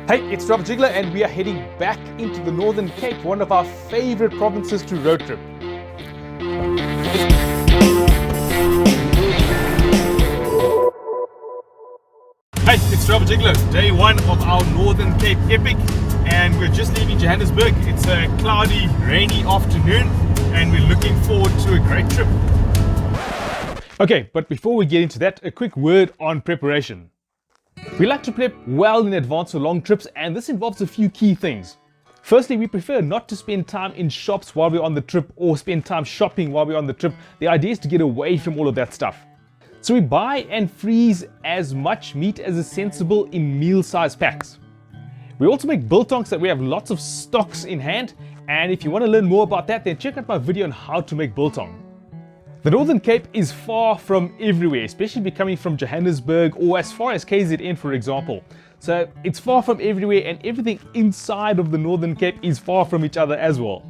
Hey, it's Robert Ziegler and we are heading back into the Northern Cape, one of our favorite provinces to road trip. Hey, it's Robert Ziegler, day one of our Northern Cape Epic, and we're just leaving Johannesburg. It's a cloudy, rainy afternoon and we're looking forward to a great trip. Okay, but before we get into that, a quick word on preparation. We like to prep well in advance for long trips, and this involves a few key things. Firstly, we prefer not to spend time in shops while we're on the trip or spend time shopping while we're on the trip. The idea is to get away from all of that stuff. So we buy and freeze as much meat as is sensible in meal-sized packs. We also make biltong so that we have lots of stocks in hand, and if you want to learn more about that, then check out my video on how to make biltong. The Northern Cape is far from everywhere, especially if you're coming from Johannesburg or as far as KZN, for example. So it's far from everywhere, and everything inside of the Northern Cape is far from each other as well.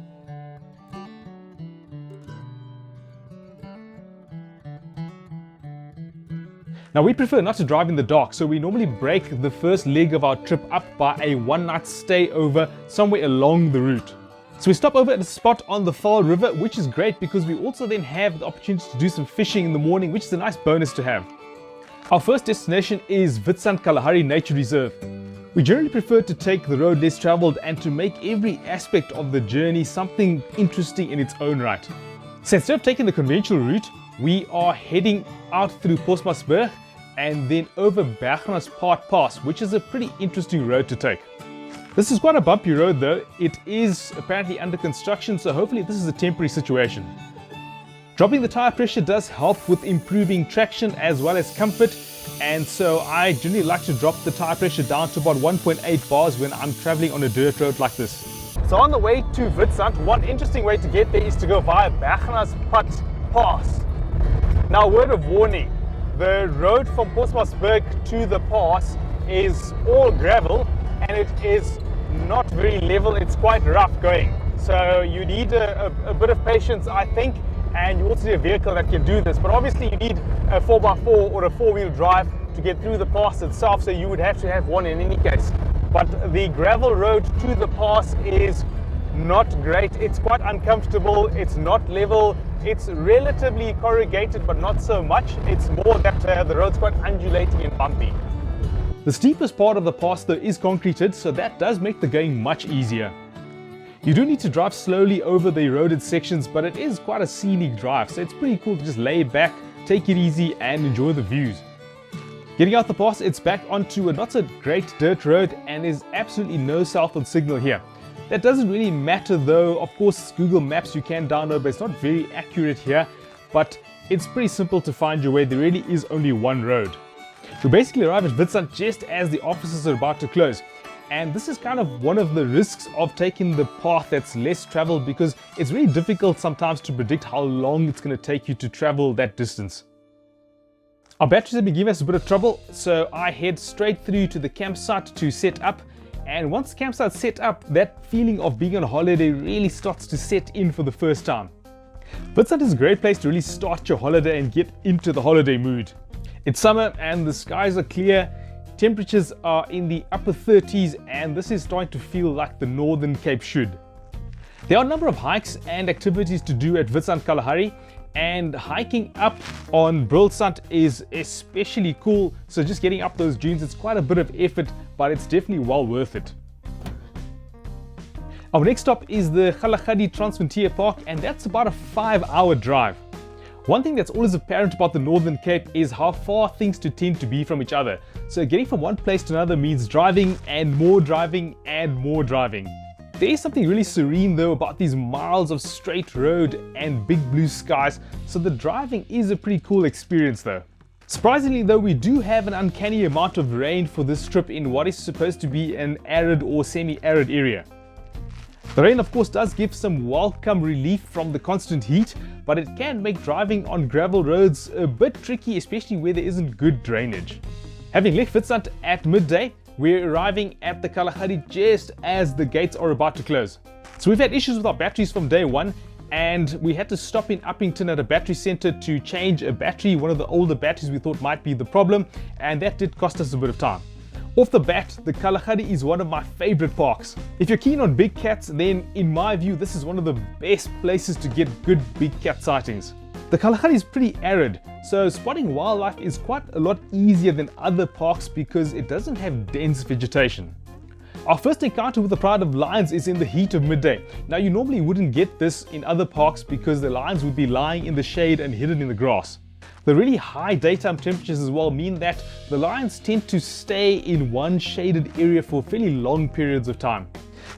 Now, we prefer not to drive in the dark, so we normally break the first leg of our trip up by a one-night stay over somewhere along the route. So we stop over at a spot on the Vaal River, which is great because we also then have the opportunity to do some fishing in the morning, which is a nice bonus to have. Our first destination is Witstrand Kalahari Nature Reserve. We generally prefer to take the road less traveled and to make every aspect of the journey something interesting in its own right. So instead of taking the conventional route, we are heading out through Postmasburg and then over Bergmanaspaad Pass, which is a pretty interesting road to take. This is quite a bumpy road though. It is apparently under construction, so hopefully this is a temporary situation. Dropping the tire pressure does help with improving traction as well as comfort, and so I generally like to drop the tire pressure down to about 1.8 bars when I'm traveling on a dirt road like this. So on the way to Witstrand, one interesting way to get there is to go via Bergmanaspaad Pass. Now, word of warning, the road from Postmasburg to the pass is all gravel and it is not very level. It's quite rough going, so you need a bit of patience, I think, and you also need a vehicle that can do this. But obviously you need a 4x4 or a four-wheel drive to get through the pass itself, so you would have to have one in any case. But the gravel road to the pass is not great. It's quite uncomfortable, it's not level, it's relatively corrugated but not so much. It's more that the road's quite undulating and bumpy. The steepest part of the pass though is concreted, so that does make the going much easier. You do need to drive slowly over the eroded sections, but it is quite a scenic drive, so it's pretty cool to just lay back, take it easy and enjoy the views. Getting out the pass, it's back onto a not so great dirt road and there's absolutely no cell phone signal here. That doesn't really matter though. Of course, Google Maps you can download, but it's not very accurate here, but it's pretty simple to find your way. There really is only one road. We basically arrive at Witstrand just as the offices are about to close. And this is kind of one of the risks of taking the path that's less traveled, because it's really difficult sometimes to predict how long it's going to take you to travel that distance. Our batteries have been giving us a bit of trouble, so I head straight through to the campsite to set up. And once the campsite's set up, that feeling of being on holiday really starts to set in for the first time. Witstrand is a great place to really start your holiday and get into the holiday mood. It's summer and the skies are clear, temperatures are in the upper 30s, and this is starting to feel like the Northern Cape should. There are a number of hikes and activities to do at Witstrand Kalahari, and hiking up on Brilsand is especially cool, so just getting up those dunes, it's quite a bit of effort, but it's definitely well worth it. Our next stop is the Galagadi Transfrontier Park, and that's about a 5-hour drive. One thing that's always apparent about the Northern Cape is how far things tend to be from each other. So getting from one place to another means driving and more driving and more driving. There is something really serene though about these miles of straight road and big blue skies, so the driving is a pretty cool experience though. Surprisingly though, we do have an uncanny amount of rain for this trip in what is supposed to be an arid or semi-arid area. The rain of course does give some welcome relief from the constant heat, but it can make driving on gravel roads a bit tricky, especially where there isn't good drainage. Having left Witstrand at midday, we're arriving at the Kalahari just as the gates are about to close. So we've had issues with our batteries from day one, and we had to stop in Uppington at a battery center to change a battery, one of the older batteries we thought might be the problem, and that did cost us a bit of time. Off the bat, the Kalahari is one of my favorite parks. If you're keen on big cats, then in my view, this is one of the best places to get good big cat sightings. The Kalahari is pretty arid, so spotting wildlife is quite a lot easier than other parks because it doesn't have dense vegetation. Our first encounter with the pride of lions is in the heat of midday. Now, you normally wouldn't get this in other parks because the lions would be lying in the shade and hidden in the grass. The really high daytime temperatures as well mean that the lions tend to stay in one shaded area for fairly long periods of time.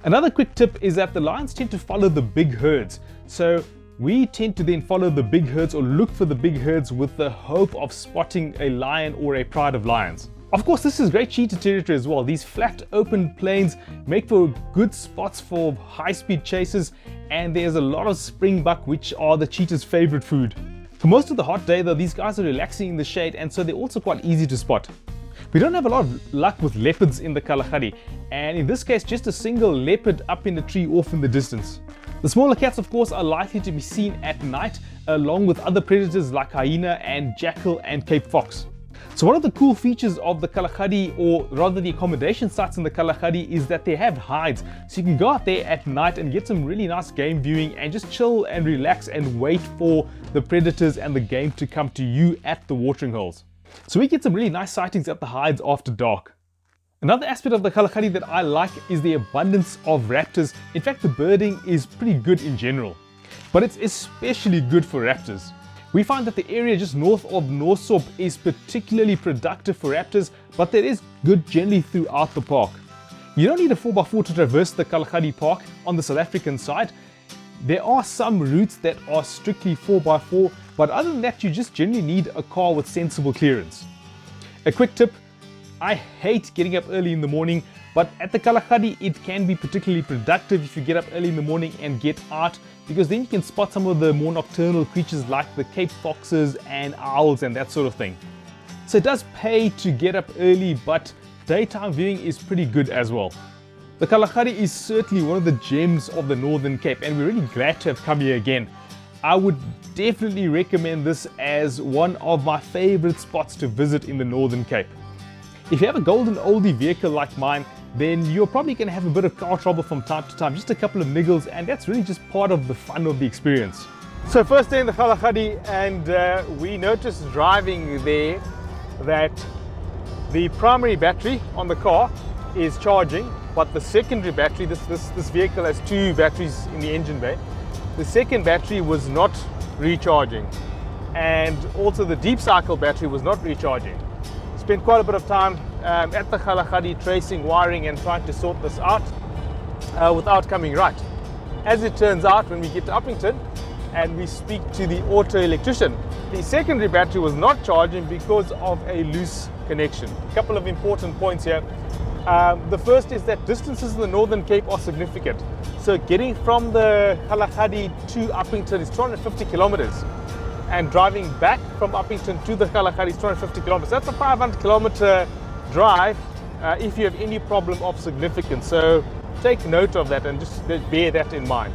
Another quick tip is that the lions tend to follow the big herds. So we tend to then follow the big herds or look for the big herds with the hope of spotting a lion or a pride of lions. Of course, this is great cheetah territory as well. These flat open plains make for good spots for high-speed chases, and there's a lot of springbuck, which are the cheetah's favorite food. For most of the hot day though, these guys are relaxing in the shade, and so they're also quite easy to spot. We don't have a lot of luck with leopards in the Kalahari, and in this case just a single leopard up in a tree off in the distance. The smaller cats of course are likely to be seen at night along with other predators like hyena and jackal and Cape fox. So one of the cool features of the Kalahari, or rather the accommodation sites in the Kalahari, is that they have hides. So you can go out there at night and get some really nice game viewing and just chill and relax and wait for the predators and the game to come to you at the watering holes. So we get some really nice sightings at the hides after dark. Another aspect of the Kalahari that I like is the abundance of raptors. In fact, the birding is pretty good in general, but it's especially good for raptors. We find that the area just north of Northorp is particularly productive for raptors, but there is good generally throughout the park. You don't need a 4x4 to traverse the Kalahari Park on the South African side. There are some routes that are strictly 4x4, but other than that, you just generally need a car with sensible clearance. A quick tip, I hate getting up early in the morning, but at the Kalahari it can be particularly productive if you get up early in the morning and get out, because then you can spot some of the more nocturnal creatures like the Cape foxes and owls and that sort of thing. So it does pay to get up early, but daytime viewing is pretty good as well. The Kalahari is certainly one of the gems of the Northern Cape, and we're really glad to have come here again. I would definitely recommend this as one of my favorite spots to visit in the Northern Cape. If you have a golden oldie vehicle like mine, then you're probably going to have a bit of car trouble from time to time, just a couple of niggles, and that's really just part of the fun of the experience. So first day in the Kalahari, and we noticed driving there that the primary battery on the car is charging, but the secondary battery, this vehicle has two batteries in the engine bay, the second battery was not recharging, and also the deep cycle battery was not recharging. Spent quite a bit of time at the Kalahari tracing wiring and trying to sort this out without coming right. As it turns out, when we get to Upington and we speak to the auto electrician, the secondary battery was not charging because of a loose connection. A couple of important points here. The first is that distances in the Northern Cape are significant. So getting from the Kalahari to Upington is 250 kilometers. And driving back from Upington to the Kalahari is 250 kilometers. That's a 500 kilometer drive if you have any problem of significance. So take note of that and just bear that in mind.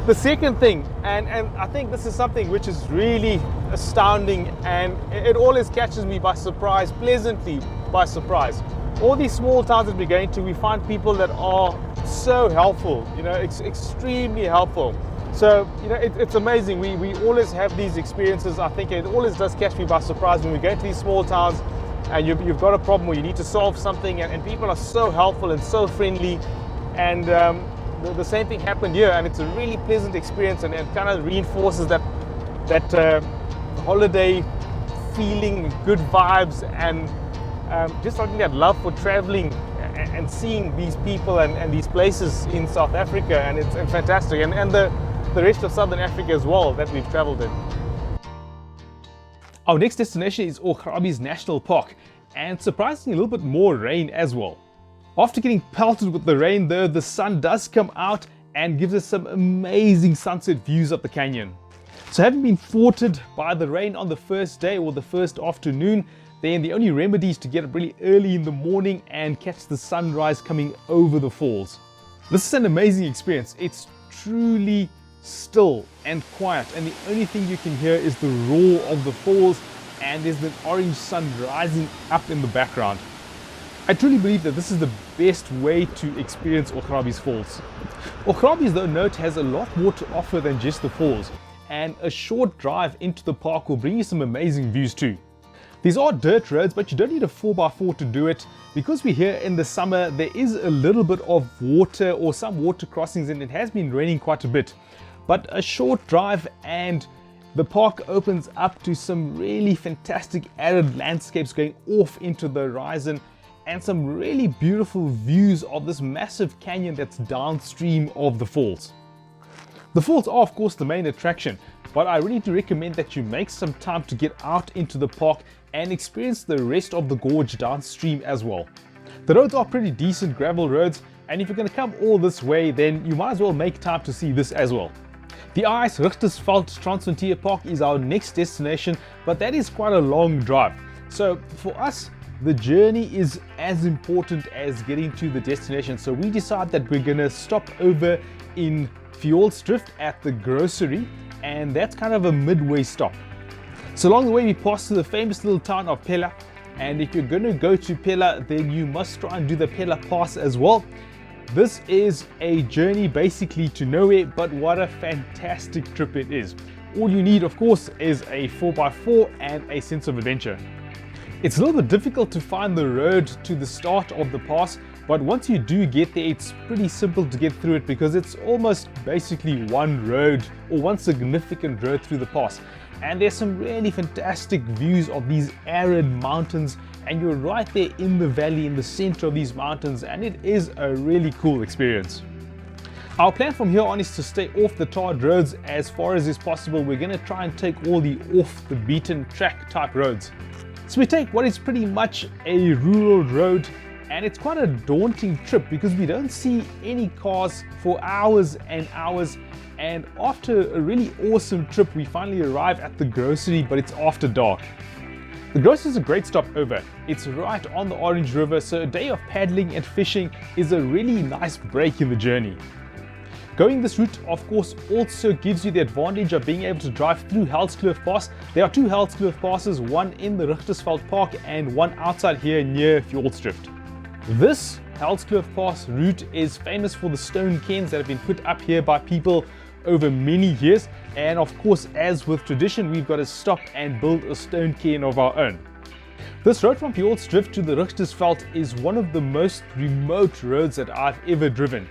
The second thing, and I think this is something which is really astounding, and it always catches me by surprise, pleasantly by surprise. All these small towns that we're going to, we find people that are so helpful, extremely helpful. So, it's amazing. We always have these experiences. I think it always does catch me by surprise when we go to these small towns and you've got a problem or you need to solve something, and people are so helpful and so friendly. And the same thing happened here, and it's a really pleasant experience, and kind of reinforces that holiday feeling, good vibes, and just something that love for traveling and seeing these people and these places in South Africa, and it's fantastic. And the rest of Southern Africa as well that we've traveled in. Our next destination is Ograbi's National Park, and surprisingly a little bit more rain as well. After getting pelted with the rain though, the sun does come out and gives us some amazing sunset views of the canyon. So having been thwarted by the rain on the first day or the first afternoon, then the only remedy is to get up really early in the morning and catch the sunrise coming over the falls. This is an amazing experience. It's truly still and quiet, and the only thing you can hear is the roar of the falls, and there's the orange sun rising up in the background. I truly believe that this is the best way to experience Augrabies Falls. Augrabies, though, note has a lot more to offer than just the falls, and a short drive into the park will bring you some amazing views too. These are dirt roads, but you don't need a 4x4 to do it. Because we're here in the summer, there is a little bit of water or some water crossings, and it has been raining quite a bit. But a short drive and the park opens up to some really fantastic arid landscapes going off into the horizon, and some really beautiful views of this massive canyon that's downstream of the falls. The falls are of course the main attraction, but I really do recommend that you make some time to get out into the park and experience the rest of the gorge downstream as well. The roads are pretty decent gravel roads, and if you're going to come all this way, then you might as well make time to see this as well. The IJs Richtersveld Transfrontier Park is our next destination, but that is quite a long drive. So for us, the journey is as important as getting to the destination. So we decide that we're going to stop over in Fjoldsdrift at the grocery, and that's kind of a midway stop. So along the way we pass through the famous little town of Pella, and if you're going to go to Pella, then you must try and do the Pella Pass as well. This is a journey basically to nowhere, but what a fantastic trip it is. All you need, of course, is a 4x4 and a sense of adventure. It's a little bit difficult to find the road to the start of the pass, but once you do get there, it's pretty simple to get through it because it's almost basically one road or one significant road through the pass. And there's some really fantastic views of these arid mountains, and you're right there in the valley in the center of these mountains, and it is a really cool experience. Our plan from here on is to stay off the tarred roads as far as is possible. We're going to try and take all the off the beaten track type roads. So we take what is pretty much a rural road, and it's quite a daunting trip because we don't see any cars for hours and hours. And after a really awesome trip, we finally arrive at the grocery, but it's after dark. The grocery is a great stopover. It's right on the Orange River, so a day of paddling and fishing is a really nice break in the journey. Going this route, of course, also gives you the advantage of being able to drive through Heldskloof Pass. There are two Heldskloof Passes, one in the Richtersveld Park and one outside here near Fjoldsdrift. This Heldskloof Pass route is famous for the stone cairns that have been put up here by people over many years, and of course, as with tradition, we've got to stop and build a stone cairn of our own. This road from Fjoldsdrift to the Richtersveld is one of the most remote roads that I've ever driven.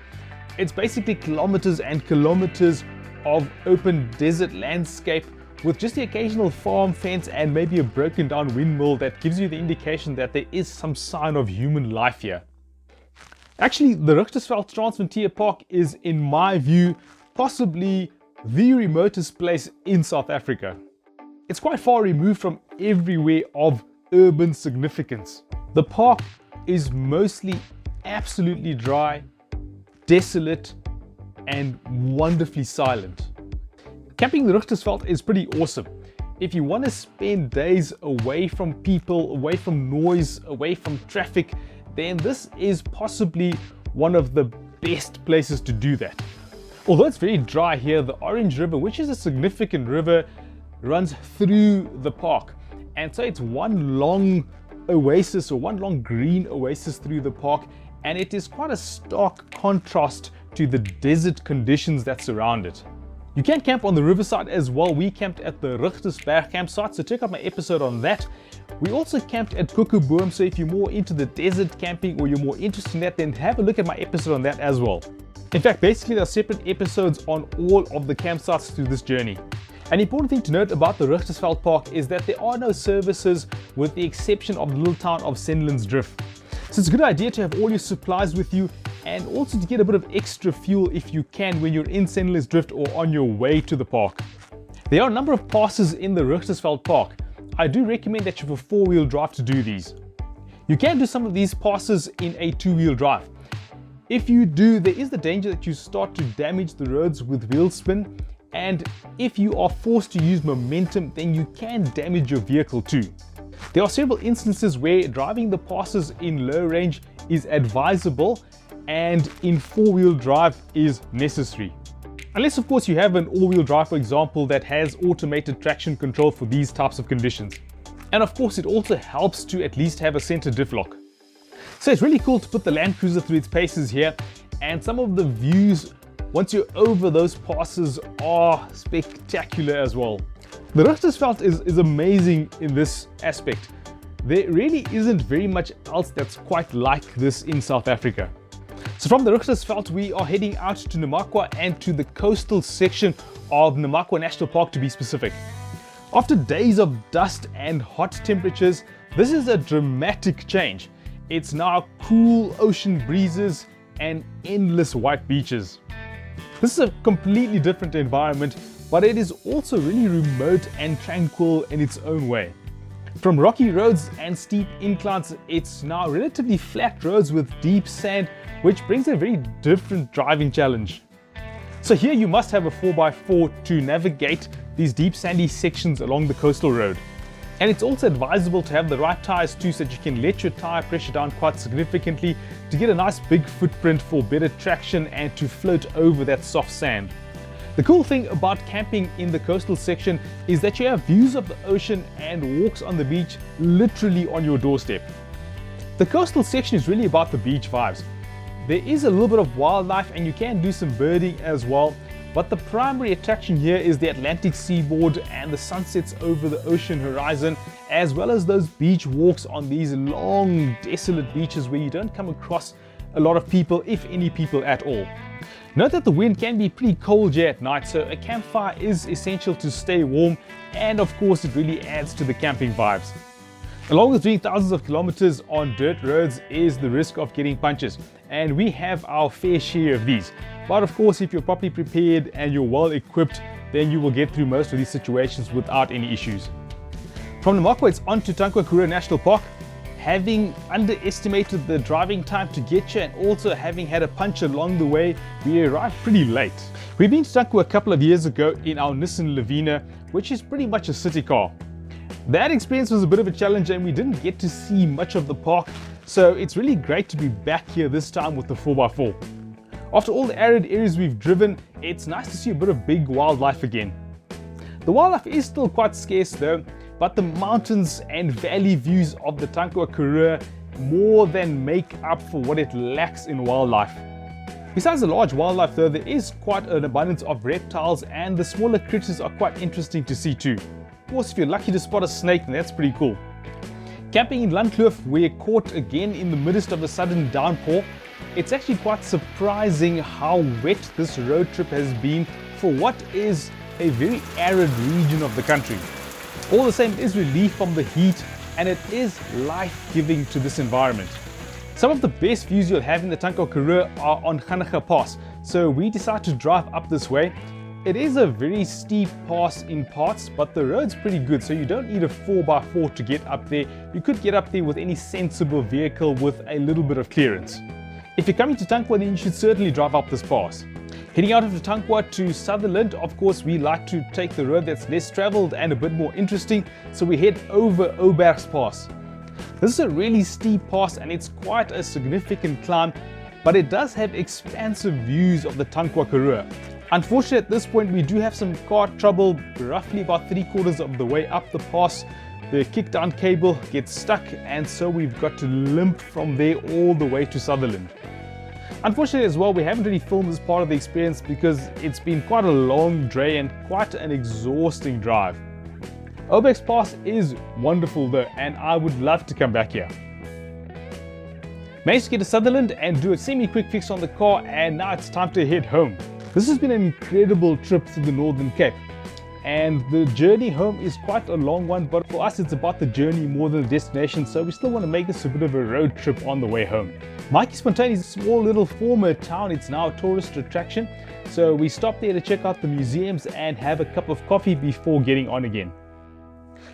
It's basically kilometers and kilometers of open desert landscape with just the occasional farm fence and maybe a broken down windmill that gives you the indication that there is some sign of human life here. Actually, the Richtersveld Transfrontier Park is, in my view, possibly the remotest place in South Africa. It's quite far removed from everywhere of urban significance. The park is mostly absolutely dry, desolate, and wonderfully silent. Camping the Richtersveld is pretty awesome. If you want to spend days away from people, away from noise, away from traffic, then this is possibly one of the best places to do that. Although it's very dry here, the Orange River, which is a significant river, runs through the park. And so it's one long oasis or one long green oasis through the park, and it is quite a stark contrast to the desert conditions that surround it. You can camp on the riverside as well. We camped at the Richtersberg campsite, so check out my episode on that. We also camped at Kokerboom, so if you're more into the desert camping or you're more interested in that, then have a look at my episode on that as well. In fact, basically there are separate episodes on all of the campsites through this journey. An important thing to note about the Richtersveld Park is that there are no services with the exception of the little town of Sendlingsdrift. So it's a good idea to have all your supplies with you and also to get a bit of extra fuel if you can when you're in Sendlingsdrift or on your way to the park. There are a number of passes in the Richtersveld Park. I do recommend that you have a four-wheel drive to do these. You can do some of these passes in a two-wheel drive. If you do, there is the danger that you start to damage the roads with wheel spin, and if you are forced to use momentum, then you can damage your vehicle too. There are several instances where driving the passes in low range is advisable and in four-wheel drive is necessary. Unless of course you have an all-wheel drive, for example, that has automated traction control for these types of conditions. And of course it also helps to at least have a center diff lock. So it's really cool to put the Land Cruiser through its paces here, and some of the views once you're over those passes are spectacular as well. The Richtersveld is amazing in this aspect. There really isn't very much else that's quite like this in South Africa. So from the Richtersveld, we are heading out to Namakwa and to the coastal section of Namakwa National Park to be specific. After days of dust and hot temperatures, this is a dramatic change. It's now cool ocean breezes and endless white beaches. This is a completely different environment, but it is also really remote and tranquil in its own way. From rocky roads and steep inclines, it's now relatively flat roads with deep sand, which brings a very different driving challenge. So here you must have a 4x4 to navigate these deep sandy sections along the coastal road. And it's also advisable to have the right tires too, so that you can let your tire pressure down quite significantly to get a nice big footprint for better traction and to float over that soft sand. The cool thing about camping in the coastal section is that you have views of the ocean and walks on the beach literally on your doorstep. The coastal section is really about the beach vibes. There is a little bit of wildlife and you can do some birding as well, but the primary attraction here is the Atlantic seaboard and the sunsets over the ocean horizon, as well as those beach walks on these long, desolate beaches where you don't come across a lot of people, if any people at all. Note that the wind can be pretty cold here at night, so a campfire is essential to stay warm, and of course it really adds to the camping vibes. Along with doing thousands of kilometers on dirt roads is the risk of getting punctures, and we have our fair share of these. But of course, if you're properly prepared and you're well equipped, then you will get through most of these situations without any issues. From Namakwa, it's on to Tankwa Karura National Park. Having underestimated the driving time to get here and also having had a punch along the way, we arrived pretty late. We've been to Tankwa a couple of years ago in our Nissan Lavina, which is pretty much a city car. That experience was a bit of a challenge and we didn't get to see much of the park, so it's really great to be back here this time with the 4x4. After all the arid areas we've driven, it's nice to see a bit of big wildlife again. The wildlife is still quite scarce though, but the mountains and valley views of the Tankwa Karura more than make up for what it lacks in wildlife. Besides the large wildlife though, there is quite an abundance of reptiles and the smaller creatures are quite interesting to see too. Of course, if you're lucky to spot a snake, then that's pretty cool. Camping in Landkloof, we're caught again in the midst of a sudden downpour. It's actually quite surprising how wet this road trip has been for what is a very arid region of the country. All the same, it is relief from the heat and it is life-giving to this environment. Some of the best views you'll have in the Tankwa Karura are on Gannega Pass, so we decided to drive up this way. It is a very steep pass in parts, but the road's pretty good, so you don't need a 4x4 to get up there. You could get up there with any sensible vehicle with a little bit of clearance. If you're coming to Tankwa, then you should certainly drive up this pass. Heading out of the Tankwa to Sutherland, of course, we like to take the road that's less traveled and a bit more interesting, so we head over Obergs Pass. This is a really steep pass and it's quite a significant climb, but it does have expansive views of the Tankwa Karura. Unfortunately, at this point, we do have some car trouble. Roughly about 3/4 of the way up the pass, the kickdown cable gets stuck, and so we've got to limp from there all the way to Sutherland. Unfortunately as well, we haven't really filmed this part of the experience because it's been quite a long day and quite an exhausting drive. Obergs Pass is wonderful though, and I would love to come back here. Managed to get to Sutherland and do a semi-quick fix on the car, and now it's time to head home. This has been an incredible trip through the Northern Cape, and the journey home is quite a long one, but for us it's about the journey more than the destination, so we still want to make this a bit of a road trip on the way home. Maatjiesfontein is a small little former town. It's now a tourist attraction, so we stopped there to check out the museums and have a cup of coffee before getting on again.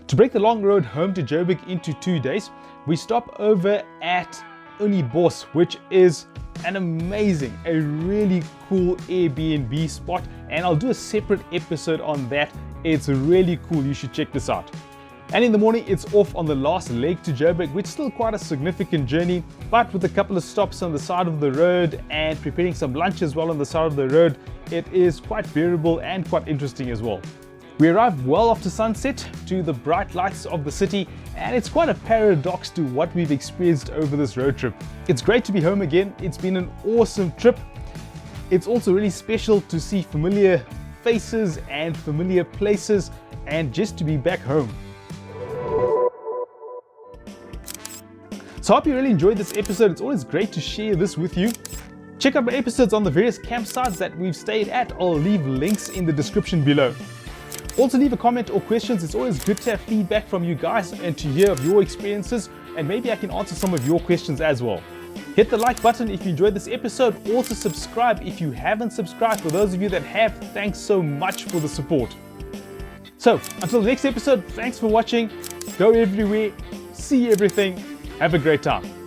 To break the long road home to Joburg into 2 days, we stop over at Unibos, which is an amazing, a really cool Airbnb spot, and I'll do a separate episode on that. It's really cool, you should check this out. And in the morning, it's off on the last leg to Joburg, which is still quite a significant journey, but with a couple of stops on the side of the road and preparing some lunch as well on the side of the road, it is quite bearable and quite interesting as well. We arrived well after sunset to the bright lights of the city, and it's quite a paradox to what we've experienced over this road trip. It's great to be home again. It's been an awesome trip. It's also really special to see familiar faces and familiar places and just to be back home. So I hope you really enjoyed this episode. It's always great to share this with you. Check out my episodes on the various campsites that we've stayed at. I'll leave links in the description below. Also leave a comment or questions. It's always good to have feedback from you guys and to hear of your experiences, and maybe I can answer some of your questions as well. Hit the like button if you enjoyed this episode. Also subscribe if you haven't subscribed. For those of you that have, thanks so much for the support. So until the next episode, thanks for watching. Go everywhere, see everything. Have a great time.